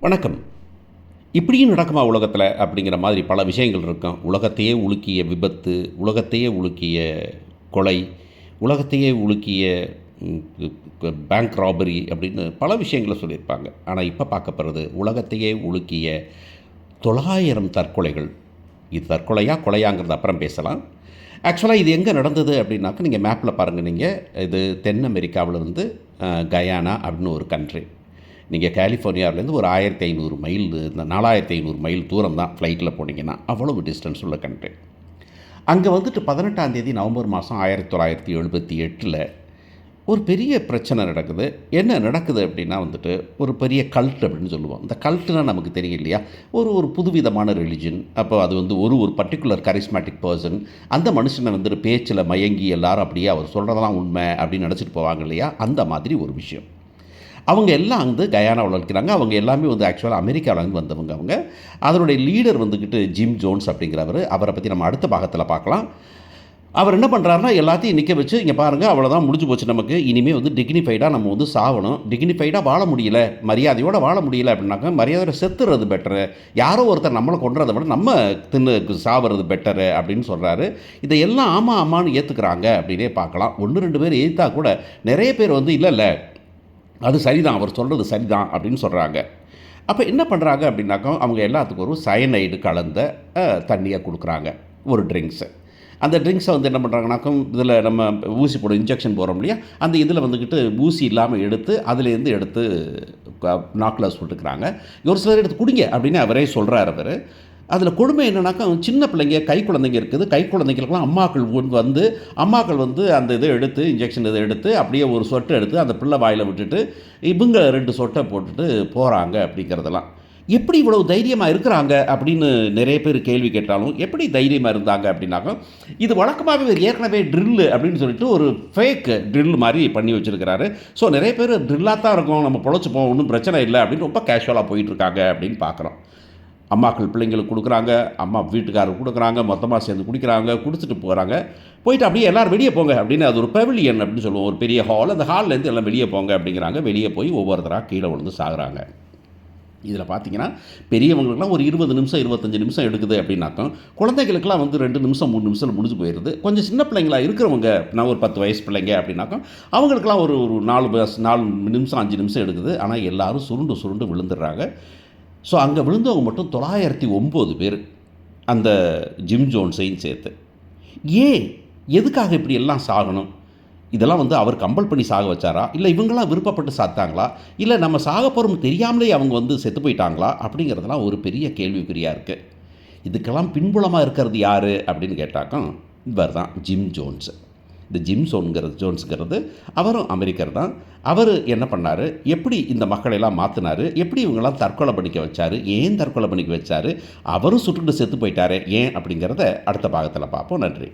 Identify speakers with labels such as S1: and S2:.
S1: வணக்கம். இப்படியும் நடக்குமா உலகத்தில? அப்படிங்கிற மாதிரி பல விஷயங்கள் இருக்கும். உலகத்தையே உலுக்கிய விபத்து, உலகத்தையே உலுக்கிய கொலை, உலகத்தையே உலுக்கிய ம் பேங்க் ராபரி அப்படின்னு பல விஷயங்கள சொல்லியிருப்பாங்க. ஆனா இப்ப பார்க்கப்போறது உலகத்தையே உலுக்கிய 900 தற்கொலைகள். இது தற்கொலையா? கொலையாங்கிறத அப்புறம் பேசலாம். ஆக்சுவலா இது எங்க நடந்தது அப்படின்னாக்க, நீங்க மேப்ல பாருங்க நீங்க. இது தென் அமெரிக்காவிலிருந்து கயானா அப்படின்னு ஒரு கண்ட்ரி. நீங்க கலிஃபோர்னியாவிலேருந்து ஒரு 1500 மைல், இந்த 4500 மைல் தூரம் தான் ஃப்ளைட்ல போனீங்கன்னா. அவ்வளவு டிஸ்டன்ஸ் உள்ள கண்ட்ரி. அங்க வந்துட்டு 18ஆம் தேதி நவம்பர் மாதம் 1978ல ஒரு பெரிய பிரச்சனை நடக்குது. என்ன நடக்குது அப்படின்னா வந்துட்டு, ஒரு பெரிய கல்ட் அப்படின்னு சொல்லுவோம். இந்த கல்ட்னா நமக்கு தெரியும் இல்லையா? ஒரு ஒரு புதுவிதமான ரிலிஜன். அப்போ அது வந்து ஒரு ஒரு பர்ட்டிகுலர் கரிஸ்மேட்டிக் பெர்சன். அந்த மனுஷன வந்துட்டு பேச்சில மயங்கி எல்லாரும் அப்படியே அவர் சொல்றதெல்லாம் உண்மை அப்படின்னு நெனச்சிட்டு போவாங்க இல்லையா? அந்த மாதிரி ஒரு விஷயம். அவங்க எல்லாம் வந்து கயானாவுல இருக்கிறாங்க. அவங்க எல்லாமே வந்து ஆக்சுவலா அமெரிக்காவிலேருந்து வந்தவங்க அவங்க. அதனுடைய லீடர் வந்துக்கிட்டு ஜிம் ஜோன்ஸ் அப்படிங்கிறவரு. அவர பத்தி நம்ம அடுத்த பாகத்தில பார்க்கலாம். அவர் என்ன பண்றாருன்னா, எல்லாத்தையும் நிக்க வச்சு, "இங்க பாருங்க அவ்வளோதான் முடிஞ்சு போச்சு நமக்கு. இனிமே வந்து டிக்னிஃபைடா நம்ம வந்து சாவணும். டிக்னிஃபைடா வாழ முடியல, மரியாதையோட வாழ முடியல அப்படின்னாக்கா, மரியாதையோட செத்துறது பெட்டரு. யாரோ ஒருத்தர் நம்மள கொல்றத விட நம்ம தின்னு சாவறது பெட்டரு" அப்படின்னு சொல்றாரு. இதையெல்லாம் ஆமா, ஆமான்னு ஏத்துக்கிறாங்க அப்படின்னே பார்க்கலாம். 1, 2 பேர் எதிர்த்தா கூட, நெறைய பேர் வந்து இல்ல, இல்ல அது சரிதான். அவர் சொல்றது சரிதான் அப்படின்னு சொல்றாங்க. அப்ப என்ன பண்றாங்க அப்படின்னாக்கா, அவங்க எல்லாத்துக்கும் ஒரு சயனைடு கலந்த தண்ணிய குடுக்குறாங்க. ஒரு ட்ரிங்க்ஸு. அந்த ட்ரிங்க்ஸ வந்து என்ன பண்றாங்கனாக்கா, இதில நம்ம ஊசி போடும் இன்ஜெக்ஷன் போடுறோம் இல்லையா? அந்த இதில வந்துக்கிட்டு ஊசி இல்லாம எடுத்து, அதிலேருந்து எடுத்து நாக்குல சுட்டுக்கிறாங்க. ஒரு சிலர் எடுத்து குடிங்க அப்படின்னு அவரே சொல்றாரு அவரு. அதில கொடுமை என்னன்னாக்கா, சின்ன பிள்ளைங்க, கை குழந்தைங்க இருக்குது. கை குழந்தைகளுக்கெல்லாம் அம்மாக்கள் வந்து அந்த இத எடுத்து, இன்ஜெக்ஷன் இத எடுத்து, அப்படியே ஒரு சொட்டு எடுத்து அந்த பிள்ளை வாயில விட்டுட்டு, இவங்க 2 சொட்ட போட்டுட்டு போறாங்க அப்படிங்கிறதெல்லாம். எப்படி இவ்வளவு தைரியமா இருக்கிறாங்க அப்படின்னு நெறைய பேர் கேள்வி கேட்டாலும், எப்படி தைரியமா இருந்தாங்க அப்படின்னாக்கா, இது வழக்கமாவே இவர் ஏற்கனவே ட்ரில் அப்படின்னு சொல்லிட்டு ஒரு ஃபேக் ட்ரில் மாரி பண்ணி வச்சிருக்கிறாரு. ஸோ நெறைய பேர் ட்ரில்லா தான் இருக்கும், நம்ம பொழச்சுப்போம், ஒண்ணும் பிரச்சனை இல்ல அப்படின்னு ரொம்ப கேஷுவலா போயிட்டுருக்காங்க அப்படின்னு பார்க்குறோம். அம்மாக்கள் பிள்ளைங்களுக்கு குடுக்குறாங்க, அம்மா வீட்டுக்காரருக்கு குடுக்குறாங்க, மொத்தமா சேர்ந்து குடிக்கிறாங்க, குடிச்சிட்டு போறாங்க. போயிட்டு அப்படியே எல்லாரும் வெளிய போங்க அப்படின்னு அது ஒரு பெவிலியன் அப்படின்னு சொல்லுவோம். ஒரு பெரிய ஹால். அந்த ஹால்லேருந்து எல்லாம் வெளிய போங்க அப்படிங்கிறாங்க. வெளிய போய் ஒவ்வொருத்தரா கீழ விழுந்து சாகுறாங்க. இதில பார்த்தீங்கன்னா, பெரியவங்களுக்குலாம் ஒரு 20 நிமிஷம், 25 நிமிஷம் எடுக்குது அப்படின்னாக்கும், குழந்தைகளுக்கெல்லாம் வந்து 2 நிமிஷம், 3 நிமிஷத்தில முடிஞ்சு போயிருது. கொஞ்சம் சின்ன பிள்ளைங்களா இருக்கிறவங்க, நான் ஒரு 10 வயசு பிள்ளைங்க அப்படின்னாக்கும், அவங்களுக்கெல்லாம் ஒரு ஒரு 4 நிமிஷம், 5 நிமிஷம் எடுக்குது. ஆனா எல்லாரும் சுருண்டு சுருண்டு விழுந்துடுறாங்க. ஸோ அங்க விழுந்தவங்க மட்டும் 909 பேரு. அந்த ஜிம் ஜோன்ஸையும் சேர்த்து. ஏன்? எதுக்காக இப்படி எல்லாம் சாகணும்? இதெல்லாம் வந்து அவர் கம்பல் பண்ணி சாக வச்சாரா? இல்ல இவங்களா விருப்பப்பட்டு சாத்தாங்களா? இல்ல நம்ம சாகப் போறோம்னு தெரியாமலே அவங்க வந்து செத்து போயிட்டாங்களா? அப்படிங்கிறதெல்லாம் ஒரு பெரிய கேள்விக்குறியா இருக்கு. இதுக்கெல்லாம் பின்புலமா இருக்கிறது யாரு? அப்படின்னு கேட்டாக்கா, இவர் தான் ஜிம் ஜோன்ஸ். இந்த ஜோன்ஸ்ங்கிறது அவரும் அமெரிக்கர் தான். அவரு என்ன பண்ணாரு? எப்படி இந்த மக்களையெல்லாம் மாத்துனாரு? எப்படி இவங்கலாம் தற்கொலை பண்ணிக்க வச்சாரு? ஏன் தற்கொலை பண்ணிக்க வச்சாரு? அவரும் சுட்டுட்டு செத்து போயிட்டாரே ஏன்? அப்படிங்கிறத அடுத்த பாகத்தில பார்ப்போம். நன்றி.